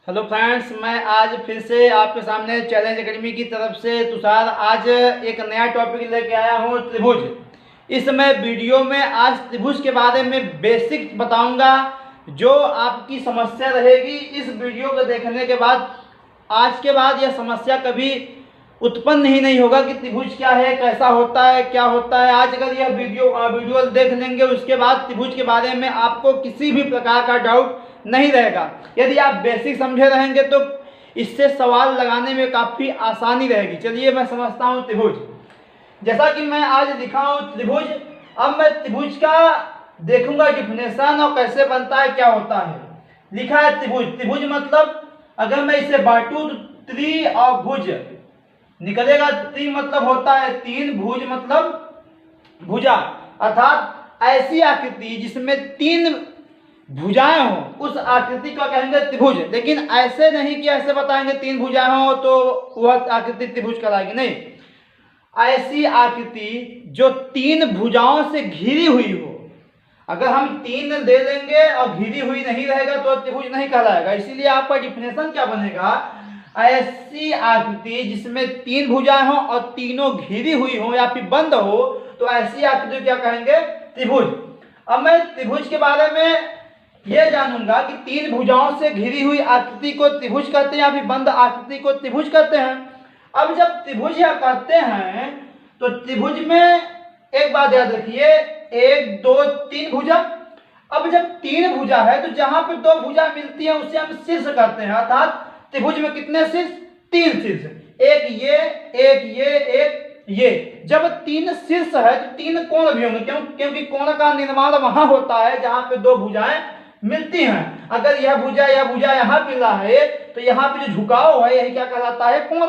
Hello friends, मैं आज फिर से आपके सामने चैलेंज एकेडमी की तरफ से तुषार आज एक नया टॉपिक लेके आया हूँ, त्रिभुज। इस मैं वीडियो में आज त्रिभुज के बारे में बेसिक बताऊंगा। जो आपकी समस्या रहेगी इस वीडियो को देखने के बाद, आज के बाद यह समस्या कभी उत्पन्न ही नहीं होगा कि त्रिभुज क्या है, कैसा होता है, क्या होता है। आज अगर यह वीडियो देख लेंगे, उसके बाद त्रिभुज के बारे में आपको किसी भी प्रकार का डाउट नहीं रहेगा। यदि आप बेसिक समझे रहेंगे तो इससे सवाल लगाने में काफ़ी आसानी रहेगी। चलिए मैं समझता हूँ त्रिभुज। जैसा कि मैं आज लिखा हूँ त्रिभुज, अब मैं त्रिभुज का देखूंगा डिफिनेशन और कैसे बनता है, क्या होता है। लिखा है त्रिभुज। त्रिभुज मतलब अगर मैं इसे बांटूं तो त्रि और भुज निकलेगा। त्रि मतलब होता है तीन, भुज मतलब भुजा, अर्थात ऐसी आकृति जिसमें तीन भुजाएं हो, उस आकृति को कहेंगे त्रिभुज। लेकिन ऐसे नहीं कि ऐसे बताएंगे तीन भुजाएं हो तो वह आकृति त्रिभुज कहलाएगी, नहीं। ऐसी आकृति जो तीन भुजाओं से घिरी हुई हो। अगर हम तीन ले लेंगे और घिरी हुई नहीं रहेगा तो त्रिभुज नहीं कहलाएगा। इसीलिए आपका डिफिनेशन क्या बनेगा, ऐसी आकृति जिसमें तीन भुजाएं हो और तीनों घिरी हुई हो या फिर बंद हो, तो ऐसी आकृति क्या कहेंगे, त्रिभुज। अब मैं त्रिभुज के बारे में यह जानूंगा कि तीन भुजाओं से घिरी हुई आकृति को त्रिभुज कहते हैं या फिर बंद आकृति को त्रिभुज कहते हैं। अब जब त्रिभुज या कहते हैं तो त्रिभुज में एक बात याद रखिए, एक दो तीन भुजा। अब जब तीन भुजा है तो जहां पे दो भुजा मिलती है उसे हम शीर्ष कहते हैं। अर्थात त्रिभुज में कितने शीर्ष, तीन शीर्ष, एक ये, एक ये, एक ये। जब तीन शीर्ष है तो तीन कोण भी होंगे, क्योंकि कोण का निर्माण वहां होता है जहां पे दो भुजाएं मिलती हैं। अगर यह भुजा यहाँ मिल रहा है तो यहाँ पे जो झुकाव है यही क्या कहलाता है, कोण।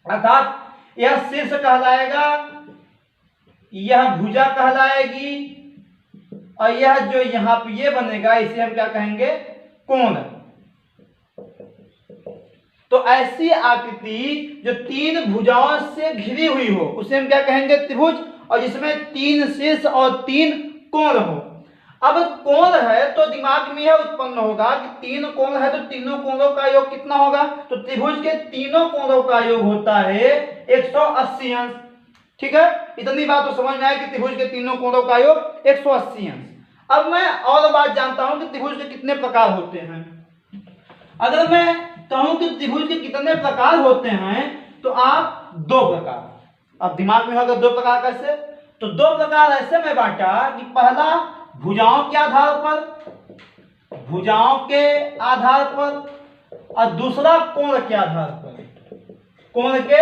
अर्थात यह शीर्ष कहलाएगा, यह भुजा कहलाएगी, और यह जो यहाँ पे ये बनेगा इसे हम क्या कहेंगे, कोण। तो ऐसी आकृति जो तीन भुजाओं से घिरी हुई हो उसे हम क्या कहेंगे, त्रिभुज, और जिसमें तीन शीर्ष और तीन कोण हो। अब कोण है तो दिमाग में यह उत्पन्न होगा कि तीन कोण है तो तीनों कोणों का योग कितना होगा, तो त्रिभुज के तीनों कोणों का योग होता है 180 अंश। ठीक है, इतनी बात तो समझ में आए कि त्रिभुज के तीनों कोणों का योग 180 अंश। अब मैं और बात जानता हूं कि त्रिभुज के कितने प्रकार होते हैं। अगर मैं कहूं कि त्रिभुज के कितने प्रकार होते हैं तो आप दो प्रकार, अब दिमाग में होगा दो प्रकार कैसे, तो दो प्रकार ऐसे में बांटा कि पहला भुजाओं के आधार पर, भुजाओं के आधार पर, और दूसरा कोण के आधार पर, कोण के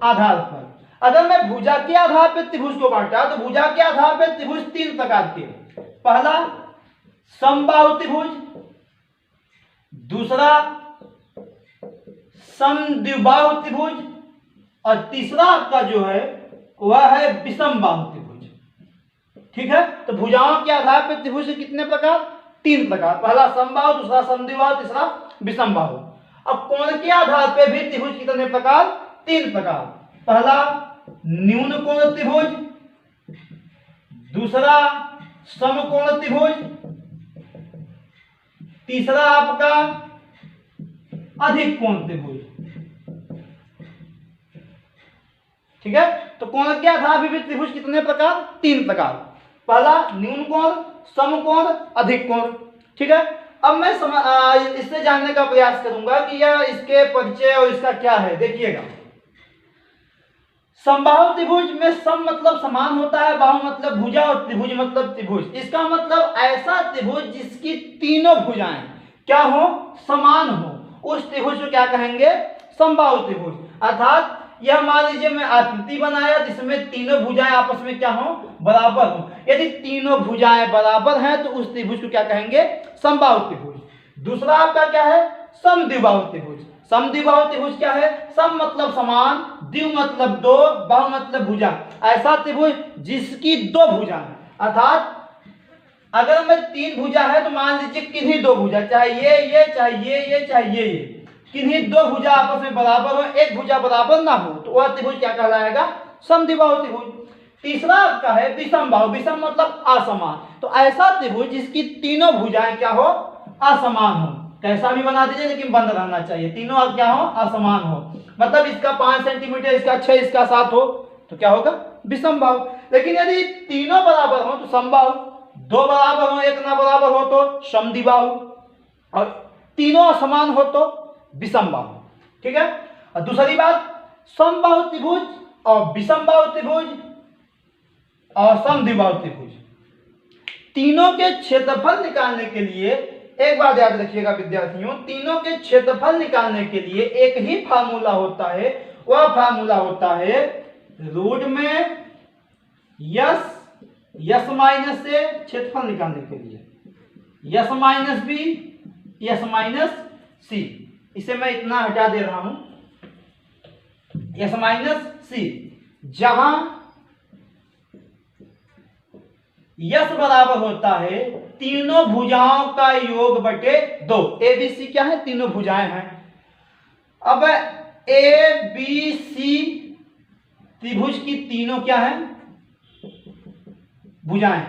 आधार पर। अगर मैं भुजा के आधार पर त्रिभुज को बांटा तो भुजा के आधार पर त्रिभुज तीन प्रकार के, पहला समबाहु त्रिभुज, दूसरा समद्विबाहु त्रिभुज, और तीसरा आपका जो है वह है विषमबाहु त्रिभुज। ठीक है, तो भुजाओं के आधार पर त्रिभुज के कितने प्रकार, तीन प्रकार, पहला समबाहु, दूसरा समद्विबाहु, तीसरा विषमबाहु। अब कोण के आधार पर भी त्रिभुज कितने प्रकार, तीन प्रकार, पहला न्यून कोण त्रिभुज, दूसरा समकोण त्रिभुज, तीसरा आपका अधिक कोण त्रिभुज। ठीक है, तो कोण के आधार पर भी त्रिभुज कितने प्रकार, तीन प्रकार, पहला न्यून कोण, समकोण, अधिक कोण। ठीक है, अब मैं इससे जानने का प्रयास करूंगा कि यह इसके परिचय और इसका क्या है। देखिएगा, समबाहु त्रिभुज में सम मतलब समान होता है, बाहु मतलब भुजा, और त्रिभुज मतलब त्रिभुज। इसका मतलब ऐसा त्रिभुज जिसकी तीनों भुजाएं क्या हो, समान हो, उस त्रिभुज को क्या कहेंगे, समबाहु त्रिभुज। अर्थात यह मान लीजिए मैं आकृति बनाया जिसमें तीनों भुजाएं आपस में क्या हो, बराबर हो। यदि तीनों भुजाएं बराबर हैं तो उस त्रिभुज को क्या कहेंगे, समबाहु त्रिभुज। दूसरा आपका क्या है, समद्विबाहु त्रिभुज। समद्विबाहु त्रिभुज क्या है, सम मतलब समान, द्वि मतलब दो, बाहु मतलब भुजा। ऐसा त्रिभुज जिसकी दो भुजा है। अर्थात अगर मैं तीन भुजा है तो मान लीजिए किन्हीं दो भुजा, चाहे ये चाहे ये चाहे ये, किन्हीं दो भुजा आपस में बराबर हो, एक भुजा बराबर ना हो, तो वह त्रिभुज क्या कहलाएगा, समद्विबाहु त्रिभुज। तीसरा आपका है विषमबाहु, विषम मतलब असमान। तो ऐसा त्रिभुज जिसकी तीनों भुजाएं क्या हो, असमान हो, कैसा भी बना दीजिए लेकिन बंद रहना चाहिए, तीनों अब क्या हो, असमान हो। मतलब इसका 5 सेंटीमीटर, इसका 6, इसका 7 हो तो क्या होगा, विषमबाहु। लेकिन यदि तीनों बराबर हो तो समबाहु, दो बराबर हो एक ना बराबर हो तो समद्विबाहु, और तीनों असमान हो तो विषमबाहु। ठीक है। और दूसरी बात, समबाहु त्रिभुज और विषमबाहु त्रिभुज और समद्विबाहु त्रिभुज, तीनों के क्षेत्रफल निकालने के लिए एक बात याद रखिएगा विद्यार्थियों, तीनों के क्षेत्रफल निकालने के लिए एक ही फार्मूला होता है, वह फार्मूला होता है रूट में यस माइनस से क्षेत्रफल निकालने के लिए S minus B S minus C. इसे मैं इतना हटा दे रहा हूं, यस माइनस सी, जहां यस बराबर होता है तीनों भुजाओं का योग बटे 2। ए बी सी क्या है, तीनों भुजाएं हैं। अब ए बी सी त्रिभुज की तीनों क्या है, भुजाएं।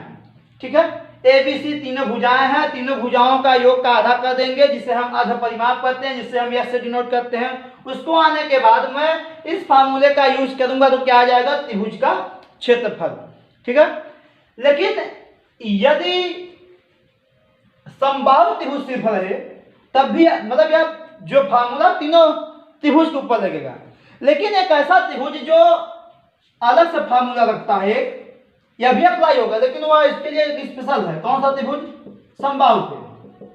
ठीक है, ए बी सी तीनों भुजाएं हैं, तीनों भुजाओं का योग का आधा कर देंगे जिसे हम अर्ध परिमाप करते हैं, जिसे हम यस से डिनोट करते हैं। उसको आने के बाद मैं इस फार्मूले का यूज करूंगा तो क्या आ जाएगा, त्रिभुज का क्षेत्रफल। ठीक है। लेकिन यदि समबाहु त्रिभुज क्षेत्रफल है तब भी मतलब यह जो फार्मूला तीनों त्रिभुज के ऊपर लगेगा। लेकिन एक ऐसा त्रिभुज जो अलग से फार्मूला रखता है यह भी अप्लाई होगा, लेकिन वह इसके लिए एक स्पेशल है। कौन सा त्रिभुज, समबाहु त्रिभुज।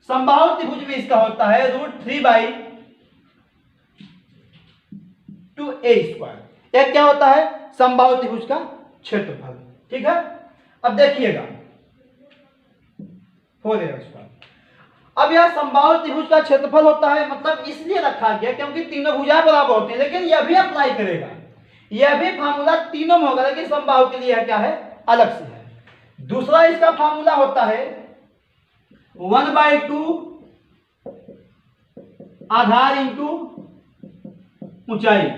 समबाहु त्रिभुज में इसका होता है √3/2a²। यह क्या होता है, समबाहु त्रिभुज का क्षेत्रफल। ठीक है। अब देखिएगा हो जाएगा इसका। अब यह समबाहु त्रिभुज का क्षेत्रफल होता है, मतलब इसलिए रखा गया क्योंकि तीनों भुजाएं बराबर होती हैं, लेकिन यह भी अप्लाई करेगा, यह भी फार्मूला तीनों में होगा, लेकिन समबाहु के लिए क्या है, अलग से है। दूसरा इसका फार्मूला होता है 1/2 आधार इंटू ऊंचाई।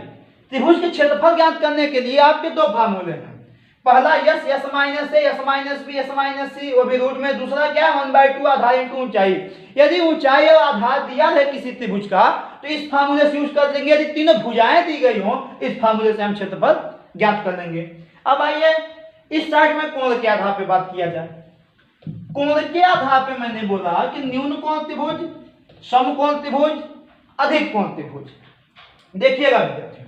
त्रिभुज के क्षेत्रफल ज्ञात करने के लिए आपके दो फार्मूले हैं, पहला S minus A, S minus B, S minus C, वो भी रूट में। दूसरा क्या है, 1/2 आधार इंटू ऊंचाई। यदि ऊंचाई और आधार दिया है किसी त्रिभुज का तो इस फार्मूले से यूज कर लेंगे। यदि तीनों भुजाएं दी गई हो इस फार्मूले से हम क्षेत्रफल ज्ञात कर लेंगे। अब आइए इस साइड में कोण के आधार पे बात किया जाए। कोण के आधार पे मैंने बोला कि न्यून कोण त्रिभुज, समकोण त्रिभुज, अधिक कोण त्रिभुज। देखिएगा विद्यार्थियों,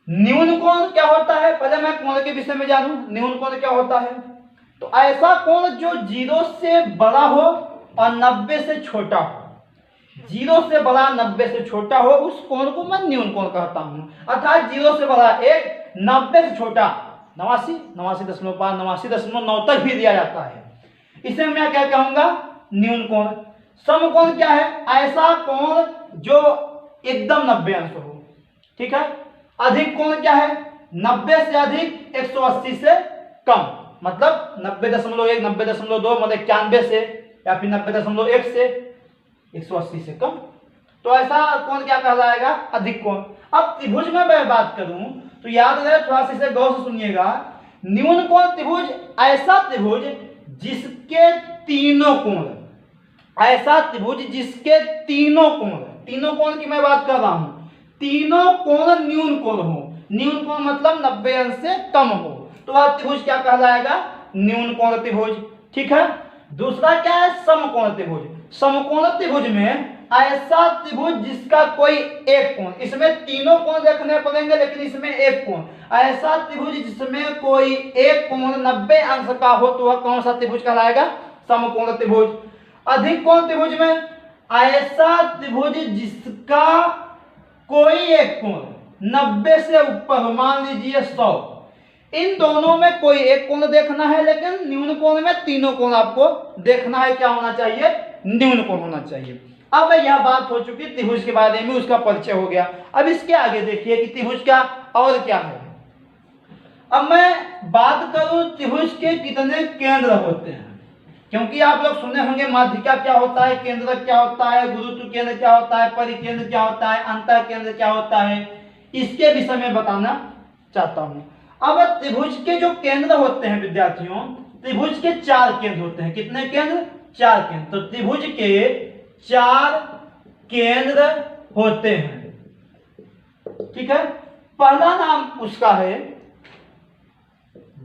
न्यून कोण क्या होता है, पहले मैं कोण के विषय में जानूं। न्यून कोण क्या होता है, तो ऐसा कोण जो 0 से बड़ा हो और 90 से छोटा हो। 0 से बड़ा 90 से छोटा हो उस कोण को मैं न्यून कोण कहता हूं। अर्थात 0 से बड़ा 1, 90 से छोटा 89, 89.5, 89.9 तक भी दिया जाता है, इसे मैं क्या कहूंगा, न्यून कोण। समकोण क्या है, ऐसा कोण जो एकदम 90 अंश हो। ठीक है। अधिक कोण क्या है, 90 से अधिक 180 से कम, मतलब 90.1, 90.2, मतलब 91 से, या फिर 90.1 से 180 से कम, तो ऐसा कोण क्या कहलाएगा, अधिक कोण। अब त्रिभुज में मैं बात करूं तो याद रहे, थोड़ा सा इसे गौर से सुनिएगा। न्यून कोण त्रिभुज ऐसा त्रिभुज जिसके तीनों कोण, ऐसा त्रिभुज जिसके तीनों कोण की मैं बात कर रहा हूं, तीनों कोण न्यून कोण हो। न्यून कोण मतलब 90 अंश से कम हो, तो वह त्रिभुज क्या कहलाएगा, न्यून कोण त्रिभुज। ठीक है। दूसरा क्या है, समकोण त्रिभुज। समकोण त्रिभुज में ऐसा त्रिभुज जिसका कोई एक कोण, इसमें तीनों कोण देखने पड़ेंगे लेकिन इसमें एक कोण, ऐसा त्रिभुज जिसमें कोई एक कोण 90 अंश का हो तो वह कौन सा त्रिभुज कहलाएगा, समकोण त्रिभुज। अधिक कोण त्रिभुज में ऐसा त्रिभुज जिसका कोई एक कोण 90 से ऊपर हो, मान लीजिए 100, इन दोनों में कोई एक कोण देखना है, लेकिन न्यून कोण में तीनों कोण आपको देखना है, क्या होना चाहिए, न्यून कोण होना चाहिए। अब यह बात हो चुकी त्रिभुज के बारे में, उसका परिचय हो गया। अब इसके आगे देखिए कि त्रिभुज का और क्या है। अब मैं बात करूं त्रिभुज के कितने केंद्र होते हैं, क्योंकि आप लोग सुने होंगे माध्यिका क्या होता है, केंद्र क्या होता है, गुरुत्व केंद्र क्या होता है, परिकेंद्र क्या होता है, अंतः केंद्र क्या होता है, इसके विषय में बताना चाहता हूं। अब त्रिभुज के जो केंद्र होते हैं विद्यार्थियों, त्रिभुज के 4 केंद्र होते हैं। कितने केंद्र, 4 केंद्र। तो त्रिभुज के 4 केंद्र होते हैं। ठीक है, पहला नाम उसका है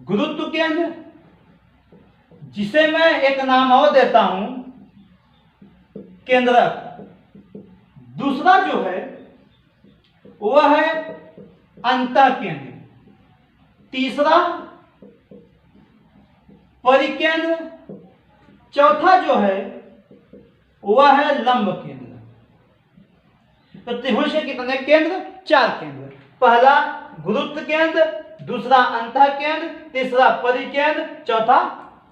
गुरुत्व केंद्र, जिसे मैं एक नाम और देता हूं केंद्रक। दूसरा जो है वह है अंतः केंद्र। तीसरा परिकेंद्र। चौथा जो है वह है लंब केंद्र। तो त्रिभुज के कितने केंद्र? 4 केंद्र। पहला गुरुत्व केंद्र, दूसरा अंतः केंद्र, तीसरा परिकेंद्र, चौथा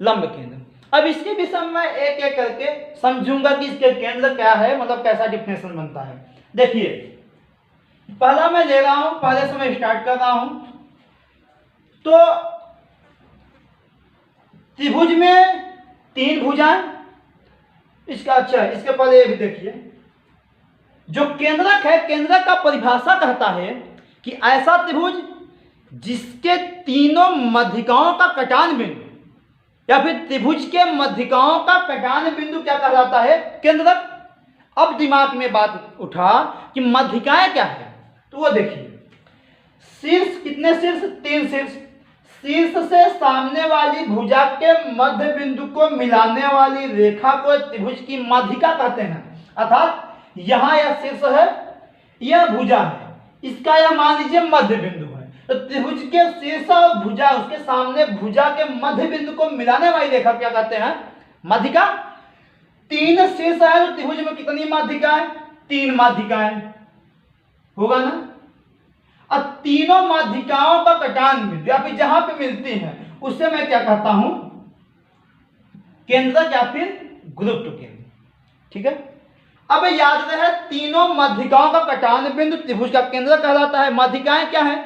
लंब केंद्र। अब इसके विषय में एक एक करके समझूंगा कि इसके केंद्र क्या है, मतलब कैसा डिफिनेशन बनता है। देखिए, पहला मैं ले रहा हूं, पहले से मैं स्टार्ट कर रहा हूं। तो त्रिभुज में 3 भुजाएं, इसका अच्छा है, इसके पहले ये भी देखिए, जो केंद्रक है, केंद्रक का परिभाषा कहता है कि ऐसा त्रिभुज जिसके तीनों मध्यिकाओं का कटान बिंदु, या फिर त्रिभुज के मध्यिकाओं का कटान बिंदु क्या कहलाता है? केंद्रक। अब दिमाग में बात उठा कि मध्यिकाएं क्या है, तो वो देखिए, शीर्ष, कितने शीर्ष? 3 शीर्ष। शीर्ष से सामने वाली भुजा के मध्य बिंदु को मिलाने वाली रेखा को त्रिभुज की माध्यिका कहते हैं। अर्थात यहां यह शीर्ष है, यह भुजा है, इसका यह मान लीजिए मध्य बिंदु है। तो त्रिभुज के शीर्ष और भुजा, उसके सामने भुजा के मध्य बिंदु को मिलाने वाली रेखा क्या कहते हैं? माध्यिका। 3 शीर्ष है तो त्रिभुज में कितनी माध्यिकाएं? 3 माध्यिकाएं होगा ना। अब तीनों माध्यिकाओं का कटान बिंदु या फिर जहां पे मिलती हैं उससे मैं क्या कहता हूं? केंद्रक या फिर गुरुत्व केंद्र। ठीक है, अब याद रहे, तीनों माध्यिकाओं का कटान बिंदु त्रिभुज का केंद्र कहलाता है। माध्यिकाएं क्या है?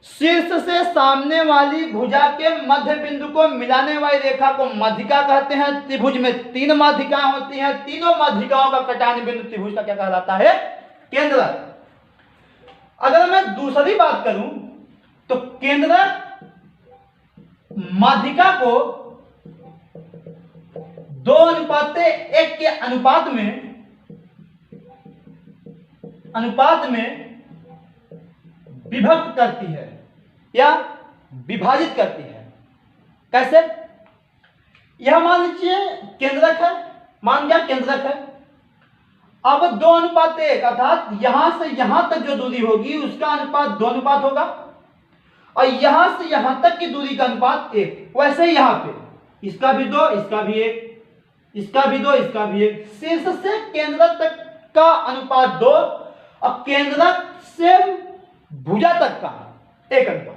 शीर्ष से सामने वाली भुजा के मध्य बिंदु को मिलाने वाली रेखा को माध्यिका कहते हैं। त्रिभुज में 3 माध्यिकाएं होती हैं, तीनों माध्यिकाओं का कटान बिंदु त्रिभुज का क्या कहलाता है? केंद्रक। अगर मैं दूसरी बात करूं तो केंद्रक माध्यिका को 2:1 के अनुपात में विभक्त करती है या विभाजित करती है। कैसे? यह मान लीजिए केंद्रक है, मान लिया केंद्रक है। अब 2:1 अर्थात यहां से यहां तक जो दूरी होगी उसका अनुपात 2 अनुपात होगा, और यहां से यहां तक की दूरी का अनुपात 1। वैसे यहां पे इसका भी 2, इसका भी 1, इसका भी 2, इसका भी 1। शीर्ष से केंद्रक तक का अनुपात 2 और केंद्रक से भुजा तक का 1 अनुपात।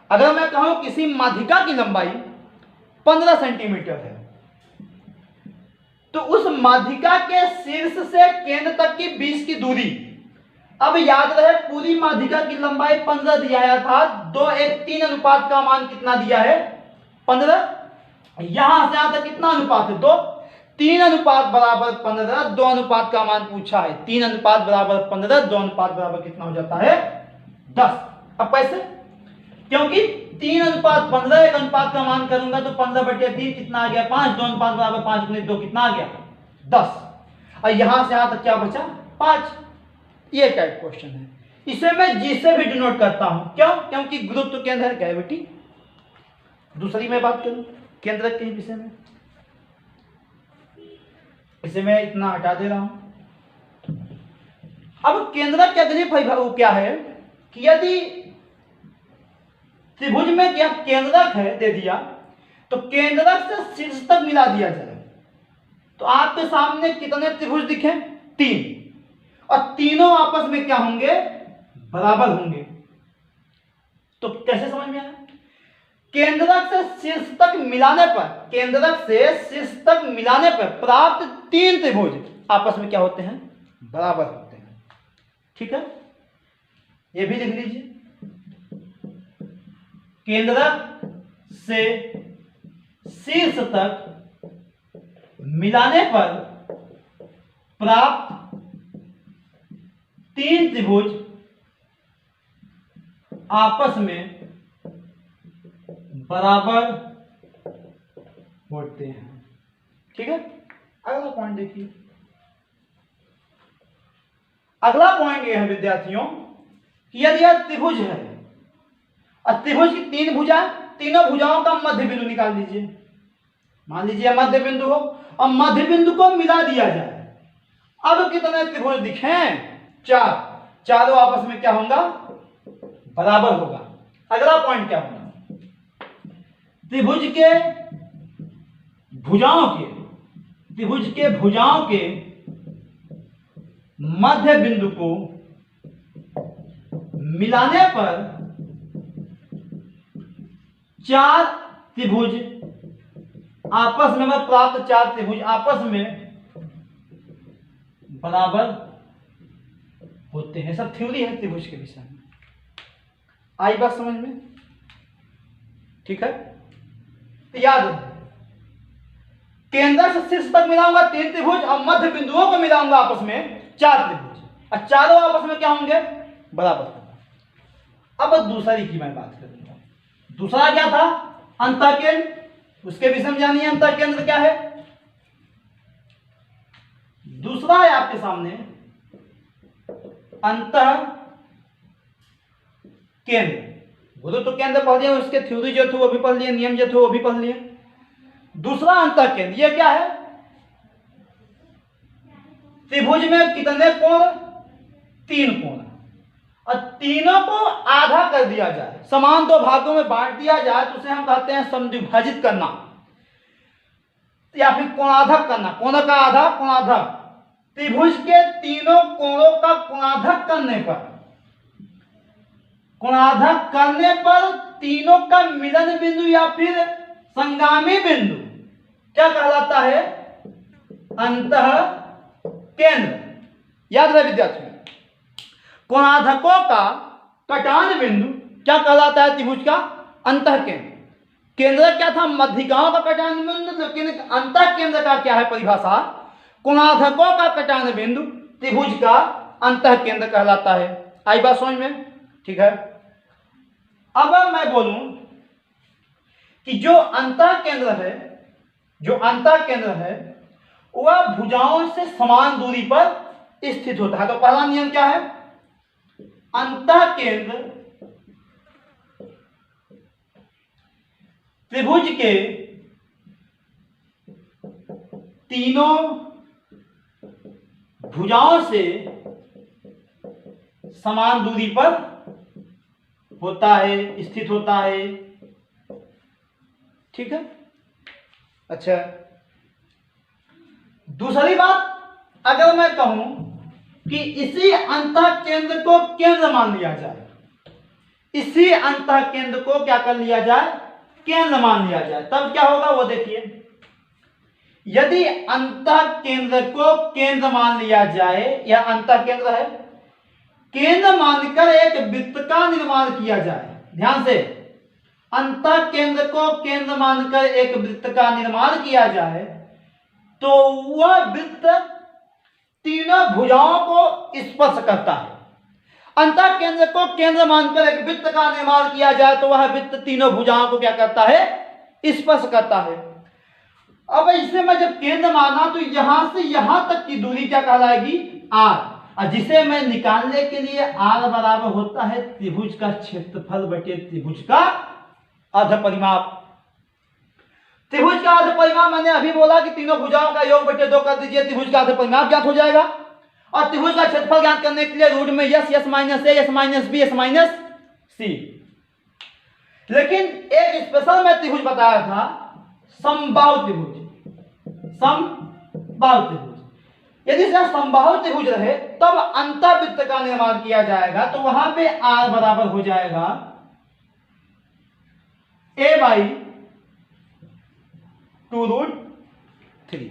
अगर मैं कहूं किसी माध्यिका की लंबाई 15 सेंटीमीटर है, तो उस माध्यिका के शीर्ष से केंद्र तक की 20 की दूरी, अब याद रहे पूरी माध्यिका की लंबाई 15 दिया है, अर्थात 2:3 अनुपात का मान कितना दिया है? 15। यहां से यहां तक कितना अनुपात है? 2। 3 अनुपात बराबर 15, 2 अनुपात का मान पूछा है। 3 अनुपात बराबर 15, 2 अनुपात बराबर कितना हो जाता है? 10। अब कैसे? क्योंकि 3 अनुपात 15, 1 अनुपात का मान करूंगा तो 15/3 कितना आ गया? 5। 2 अनुपात बराबर 5 गुने 2 कितना आ गया? 10। और यहां से यहां तक क्या बचा? 5। ये टाइप क्वेश्चन है। इसे मैं जी से भी डिनोट करता हूं। क्यों? क्योंकि गुरुत्व केंद्र है, ग्रेविटी। दूसरी मैं बात करूं केंद्रक के विषय में, इसे मैं इतना हटा दे रहा हूं। अब केंद्रक के अगली क्या है कि यदि त्रिभुज में क्या केंद्रक है दे दिया, तो केंद्रक से शीर्ष तक मिला दिया जाए, तो आपके सामने कितने त्रिभुज दिखे? 3। और तीनों आपस में क्या होंगे? बराबर होंगे। तो कैसे समझ में आया? केंद्रक से शीर्ष तक मिलाने पर, केंद्रक से शीर्ष तक मिलाने पर प्राप्त 3 त्रिभुज आपस में क्या होते हैं? बराबर होते हैं। ठीक है, ये भी लिख लीजिए। केंद्रक से शीर्ष तक मिलाने पर प्राप्त 3 त्रिभुज आपस में बराबर होते हैं। ठीक है, अगला पॉइंट देखिए। अगला पॉइंट ये है विद्यार्थियों कि यदि यह त्रिभुज है और त्रिभुज की तीन भुजा, तीनों भुजाओं का मध्य बिंदु निकाल लीजिए। मान लीजिए मध्य बिंदु हो और मध्य बिंदु को मिला दिया जाए। अब कितने त्रिभुज दिखे? चार। चारों आपस में क्या होगा? बराबर होगा। अगला पॉइंट क्या होगा? त्रिभुज के भुजाओं के मध्य बिंदु को मिलाने पर चार त्रिभुज आपस में प्राप्त चार त्रिभुज आपस में बराबर होते हैं। सब थ्योरी है त्रिभुज के विषय में। आई बात समझ में? ठीक है, तो याद रखें, केंद्र से शीर्ष तक मिलाऊंगा तीन त्रिभुज और मध्य बिंदुओं को मिलाऊंगा आपस में चार त्रिभुज, और चारों आपस में क्या होंगे? बराबर होगा। अब दूसरी की मैं बात करूंगा। दूसरा क्या था? अंतःकेंद्र। उसके विषय में जानिए अंतःकेंद्र क्या है। दूसरा है आपके सामने अंतःकेंद्र। वो तो केंद्र पढ़ लिया, उसके थ्योरी जो थे वो भी पढ़ लिए, नियम जो थे वो भी पढ़ लिए। दूसरा अंतःकेंद्र ये क्या है? त्रिभुज में कितने कोण? तीन कोण, और तीनों को आधा कर दिया जाए, समान दो भागों में बांट दिया जाए, तो उसे हम कहते हैं समद्विभाजित करना या फिर कोणाधक करना। कोण का आधा, कोणाधक। त्रिभुज के तीनों कोणों का कोणाधक करने पर तीनों का मिलन बिंदु या फिर संगामी बिंदु क्या कहलाता है? अंतःकेंद्र। याद रहे विद्यार्थियों, कोणाधकों का कटान बिंदु क्या कहलाता है? त्रिभुज का अंतःकेंद्र। केंद्र क्या था? मध्यिकाओं का कटान बिंदु। लेकिन अंतःकेंद्र का क्या है परिभाषा? कोणाधकों का कटान बिंदु त्रिभुज का अंतःकेंद्र कहलाता है। आई बात समझ में? ठीक है, अब मैं बोलूं कि जो अंतःकेंद्र है वह भुजाओं से समान दूरी पर स्थित होता है। तो पहला नियम क्या है? अंतःकेंद्र त्रिभुज के तीनों भुजाओं से समान दूरी पर होता है, स्थित होता है। ठीक है, अच्छा। दूसरी बात, अगर मैं कहूं कि इसी अंतःकेंद्र को केंद्र मान लिया जाए, इसी अंतःकेंद्र को क्या कर लिया जाए? केंद्र मान लिया जाए, तब क्या होगा वो देखिए। यदि अंतःकेंद्र को केंद्र मान लिया जाए, यह अंतःकेंद्र है, केंद्र मानकर एक वृत्त का निर्माण किया जाए। ध्यान से, अंतःकेंद्र को केंद्र मानकर एक वृत्त का निर्माण किया जाए तो वह वृत्त तीनों भुजाओं को स्पर्श करता है। अंतःकेंद्र को केंद्र मानकर एक वृत्त का निर्माण किया जाए तो वह वृत्त तीनों भुजाओं को क्या करता है? स्पर्श करता है। अब इसे मैं जब केंद्र माना तो यहां से यहां तक की दूरी क्या कहलाएगी? आर, और जिसे मैं निकालने के लिए आर बराबर होता है त्रिभुज का क्षेत्रफल बटे त्रिभुज का अर्धपरिमाप। त्रिभुज का अर्धपरिमाप मैंने अभी बोला कि तीनों भुजाओं का योग बटे 2 कर दीजिए, त्रिभुज का अर्धपरिमाप ज्ञात हो जाएगा। और त्रिभुज का क्षेत्रफल ज्ञात करने के लिए रूट में S minus A, S minus B, S minus C. लेकिन एक स्पेशल मैं त्रिभुज बताया था, समबाहु त्रिभुज। समबाहु त्रिभुज, यदि समबाहु त्रिभुज रहे तब अंतःवृत्त का निर्माण किया जाएगा, तो वहां पे आर बराबर हो जाएगा a/2√3।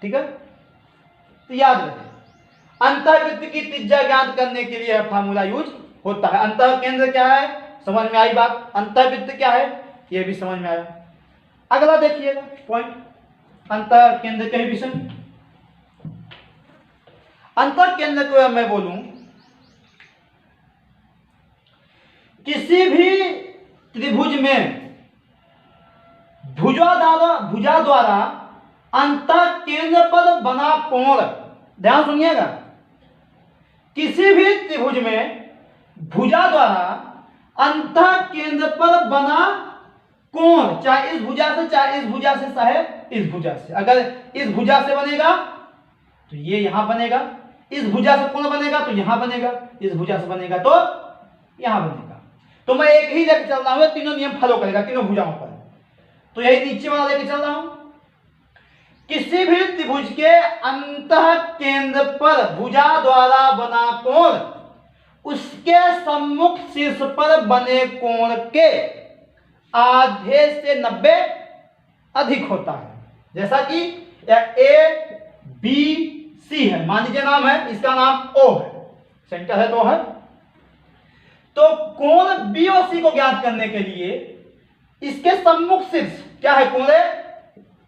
ठीक है, तो याद रखें अंतःवृत्त की त्रिज्या ज्ञात करने के लिए फार्मूला यूज होता है। अंतःकेंद्र क्या है समझ में आई बात, अंतःवृत्त क्या है यह भी समझ में आया। अगला देखिएगा पॉइंट अंतःकेंद्र के विषय में। अंतःकेंद्र को मैं बोलूं किसी भी त्रिभुज में भुजा द्वारा अंतःकेंद्र पर बना कोण, ध्यान सुनिएगा, किसी भी त्रिभुज में भुजा द्वारा अंतः केंद्र पर बना कोण, चाहे इस भुजा से चाहे इस भुजा से चाहे इस भुजा से, अगर इस भुजा से बनेगा तो ये यहां बनेगा, इस भुजा से कोण बनेगा तो यहां बनेगा, इस भुजा से बनेगा तो यहां बनेगा। तो मैं एक ही लेकर चल रहा हूं, तीनों नियम फॉलो करेगा तीनों भुजाओं पर। तो यही नीचे वाला लेकर चल रहा हूं, किसी भी त्रिभुज के अंतः केंद्र पर भुजा द्वारा बना कोण उसके सम्मुख शीर्ष पर बने कोण के आधे से 90 अधिक होता है। जैसा कि ए बी सी है, मान लीजिए नाम है, इसका नाम ओ है, सेंटर है तो है। तो कोण बी और सी को ज्ञात करने के लिए इसके सम्मुख शीर्ष क्या है, कोण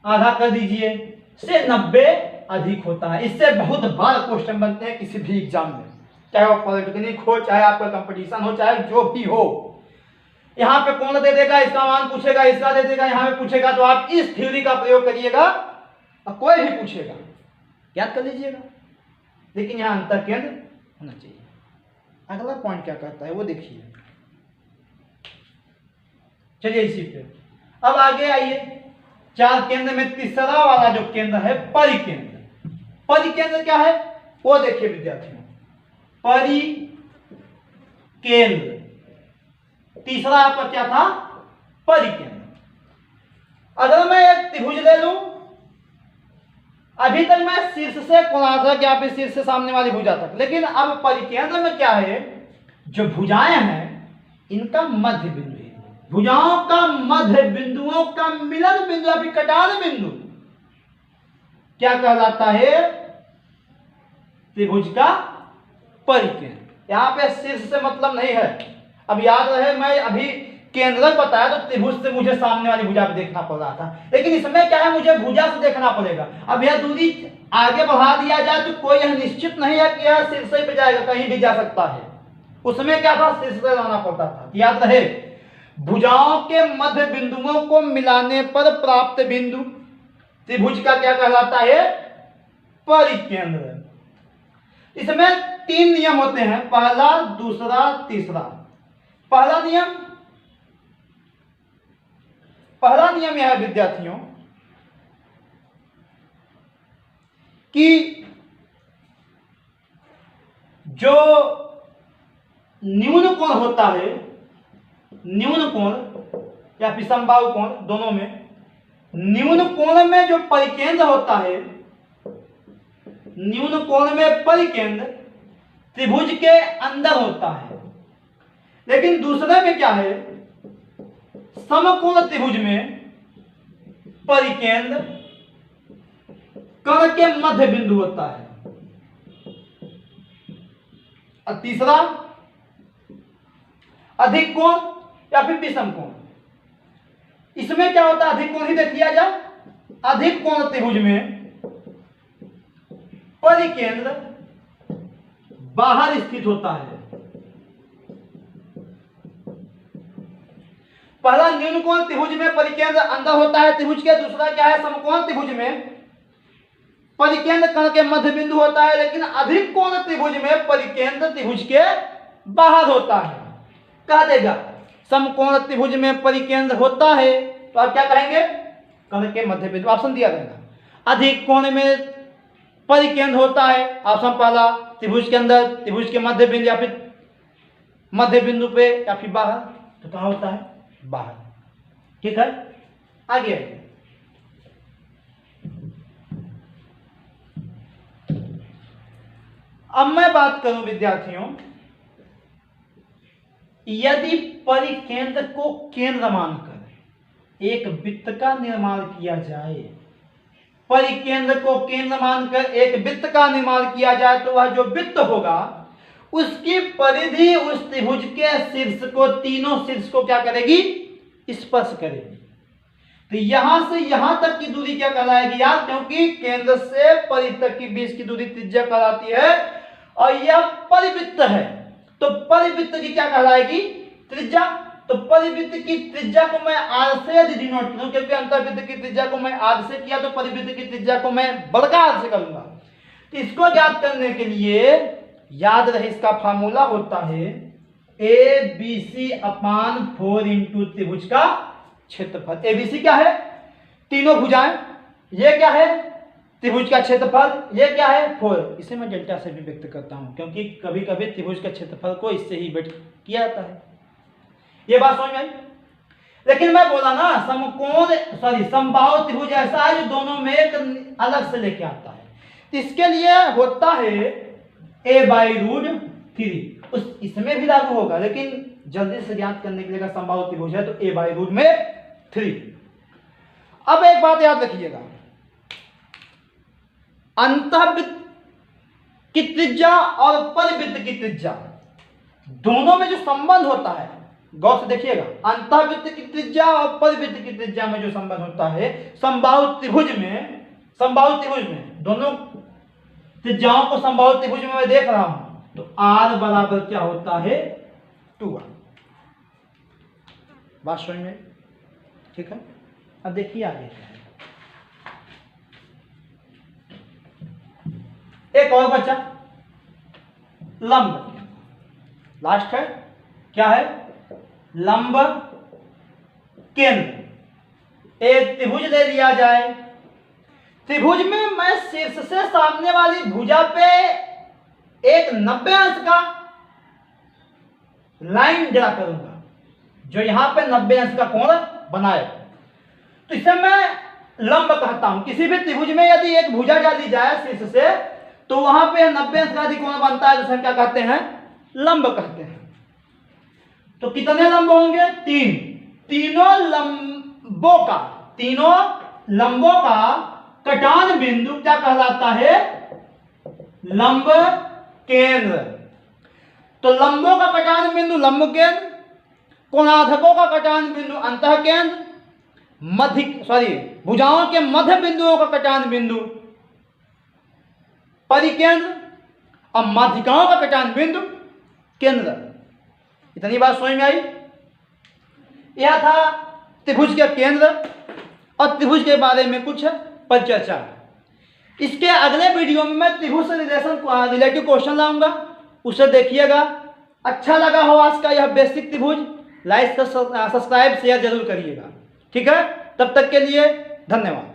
आधा कर दीजिए से 90 अधिक होता है। इससे बहुत बार क्वेश्चन बनते हैं किसी भी एग्जाम में, चाहे वो पॉलिटेक्निक हो, चाहे आपका कंपटीशन हो, चाहे जो भी हो। यहां पे कोण दे देगा, इसका मान पूछेगा, इसका दे देगा, यहां पे पूछेगा, तो आप इस थ्योरी का प्रयोग करिएगा और कोई भी पूछेगा याद कर लीजिएगा, लेकिन यहां अंतर केंद्र होना चाहिए। अगला पॉइंट क्या कहता है वो देखिए। चलिए इसी पे अब आगे आइए। चार केंद्र में तीसरा वाला जो केंद्र है परिकेंद्र। परिकेंद्र क्या है वो देखिए विद्यार्थियों, परिकेंद्र तीसरा आपका क्या था, परिकेंद्र। अगर मैं एक त्रिभुज ले लूं, अभी तक मैं शीर्ष से कोणार्धक या फिर शीर्ष से सामने वाली भुजा तक, लेकिन अब परिकेंद्र में क्या है, जो भुजाएं हैं इनका मध्य बिंदु है, भुजाओं का मध्य बिंदुओं का मिलन बिंदु या फिर कटान बिंदु क्या कहलाता है, त्रिभुज का परिकेंद्र। यहां पे शीर्ष से मतलब नहीं है, अब याद रहे मैं अभी केंद्रक बताया तो त्रिभुज से मुझे सामने वाली भुजा पे देखना पड़ रहा था, लेकिन इसमें क्या है मुझे भुजा से देखना पड़ेगा। अब यह दूरी आगे बढ़ा दिया जाए तो कोई यह निश्चित नहीं है कि यह शीर्ष पे जाएगा, कहीं भी जा सकता है। उसमें क्या था, शीर्ष से जाना पड़ता था। याद रहे भुजाओं के मध्य बिंदुओं को मिलाने पर प्राप्त बिंदु त्रिभुज का क्या कहलाता है, परिकेंद्र। इसमें 3 नियम होते हैं, पहला दूसरा तीसरा। पहला नियम यह है विद्यार्थियों कि जो न्यून कोण होता है, न्यून कोण या फिर समबाहु कोण दोनों में, न्यून कोण में जो परिकेंद्र होता है, न्यून कोण में परिकेंद्र त्रिभुज के अंदर होता है। लेकिन दूसरे में क्या है, समकोण त्रिभुज में परिकेंद्र कर्ण के मध्य बिंदु होता है। और तीसरा अधिक कोण या फिर विषम कोण। इसमें क्या होता है, अधिक कोण ही देख लिया जाए। अधिक कोण त्रिभुज में परिकेंद्र बाहर स्थित होता है। पहला न्यून कोण त्रिभुज में परिकेंद्र अंदर होता है त्रिभुज के, दूसरा क्या है, समकोण त्रिभुज में परिकेंद्र कर्ण के मध्य बिंदु होता है, लेकिन अधिक कोण त्रिभुज में परिकेंद्र त्रिभुज के बाहर होता है। कह देगा समकोण त्रिभुज में परिकेंद्र होता है तो आप क्या कहेंगे, कर्ण के मध्य बिंदु, ऑप्शन दिया जाएगा। अधिक कोण में परिकेंद्र होता है, ऑप्शन पहला, त्रिभुज के अंदर, त्रिभुज के मध्य बिंदु या फिर मध्य बिंदु पे या फिर बाहर, तो कहां होता है, बाहर। ठीक है, आगे अब मैं बात करूं विद्यार्थियों, यदि परिकेंद्र को केंद्र मानकर एक वृत्त का निर्माण किया जाए, परिकेंद्र को केंद्र मानकर एक वृत्त का निर्माण किया जाए, तो वह जो वृत्त होगा उसकी परिधि उस त्रिभुज के शीर्ष को, तीनों शीर्ष को क्या करेगी, स्पर्श करेगी। तो यहां से यहां तक की दूरी क्या कहलाएगी यार, क्योंकि केंद्र से परिधि तक की बीच की दूरी त्रिज्या कहलाती है, और यह परिवृत्त है तो परिवृत्त की क्या कहलाएगी, त्रिज्या। तो परिवृत्त की त्रिज्या को मैं आर से यदि डिनोट करूं, क्योंकि अंतर्वृत्त की त्रिज्या को मैं आर से किया, तो परिवृत्त की त्रिज्या को मैं बड़का आर से करूंगा। तो इसको ज्ञात करने के लिए याद रहे इसका फार्मूला होता है ABC/4 इंटू त्रिभुज का क्षेत्रफल। एबीसी क्या है? तीनों भुजाएं। ये क्या है? त्रिभुज का क्षेत्रफल। ये क्या है? 4। इसे मैं डेल्टा से भी व्यक्त करता हूं, क्योंकि कभी कभी त्रिभुज के क्षेत्रफल को इससे ही व्यक्त किया जाता है। ये बात समझ में आई? लेकिन मैं बोला ना, समबाहु त्रिभुज ऐसा है जो दोनों में एक अलग से लेके आता है। इसके लिए होता है a/√3। इसमें भी लागू होगा, लेकिन जल्दी से ज्ञात करने के लिए समबाहु त्रिभुज है तो a/√3। अब एक बात याद रखिएगा, अंतःवृत्त की त्रिज्या और परिवृत्त की त्रिज्या दोनों में जो संबंध होता है, गौर से देखिएगा, अंतःवृत्त की त्रिज्या और परिवृत्त की त्रिज्या में जो संबंध होता है समबाहु त्रिभुज में दोनों त्रिज्याओं को समबाहु त्रिभुज में मैं देख रहा हूं, तो r बराबर क्या होता है? 2r। बात समझ में? ठीक है। अब देखिए आगे क्या है। एक और बचा लंब, लास्ट है। क्या है? लंब केंद्र। एक त्रिभुज ले लिया जाए, त्रिभुज में मैं शीर्ष से सामने वाली भुजा पे एक 90 अंश का लाइन ड्रा करूंगा, जो यहां पे 90 अंश का कोण बनाए, तो इसे मैं लंब कहता हूं। किसी भी त्रिभुज में यदि एक भुजा डाली जाए शीर्ष से, तो वहां पे 90 अंश का कोण बनता है, तो क्या कहते हैं? लंब कहते हैं। तो कितने लंब होंगे? 3। तीनों लंबों का कटान बिंदु क्या कहलाता है? लंब केंद्र। तो लंबों का कटान बिंदु लंब केंद्र, कोणार्धकों का कटान बिंदु अंतः केंद्र, भुजाओं के मध्य बिंदुओं का कटान बिंदु परिकेंद्र और माध्यिकाओं का कटान बिंदु केंद्र। इतनी बात समझ में आई? यह था त्रिभुज के केंद्र और त्रिभुज के बारे में कुछ परिचर्चा। इसके अगले वीडियो में मैं त्रिभुज से रिलेटिव क्वेश्चन लाऊंगा, उसे देखिएगा। अच्छा लगा हो आज का यह बेसिक त्रिभुज, लाइक सब्सक्राइब शेयर जरूर करिएगा। ठीक है, तब तक के लिए धन्यवाद।